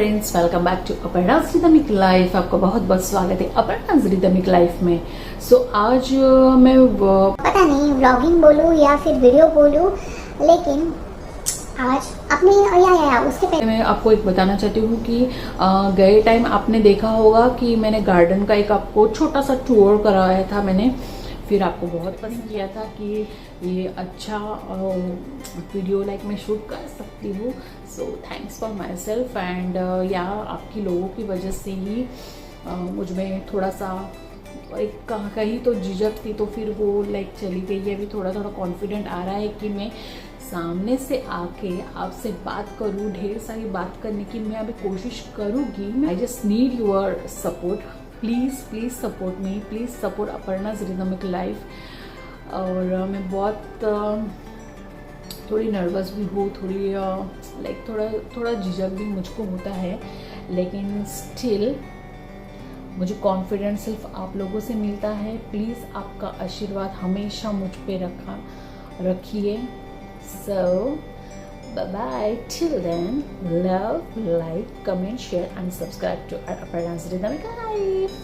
Friends, welcome back to Aparna's rhythmic life. आपका बहुत बहुत स्वागत है अपर्णा'स रिदमिक लाइफ में। आज मैं पता नहीं व्लॉगिंग बोलूँ या फिर वीडियो बोलूँ, लेकिन आज अपने या उसके पहले मैं आपको एक बताना चाहती हूँ कि गए टाइम आपने देखा होगा कि मैंने गार्डन का एक आपको छोटा सा टूर कराया था मैंने। फिर आपको बहुत पसंद किया था कि ये अच्छा वीडियो मैं शूट कर सकती हूँ। So thanks for my self and या आपकी लोगों की वजह से ही मुझ में थोड़ा सा एक कहीं तो झिझक थी, तो फिर वो चली गई है। अभी थोड़ा थोड़ा कॉन्फिडेंट आ रहा है कि मैं सामने से आके आपसे बात करूँ, ढेर सारी बात करने की मैं अभी कोशिश करूँगी। I just need your support, please support me, please support Aparna's rhythmic life. और मैं बहुत थोड़ी नर्वस भी हूँ, थोड़ी थोड़ा झिझक भी मुझको होता है, लेकिन स्टिल मुझे कॉन्फिडेंस सिर्फ आप लोगों से मिलता है। प्लीज़ आपका आशीर्वाद हमेशा मुझ पे रखिए। सो bye till then, love, like, comment, share and subscribe to Aparna'S Rhythmic life.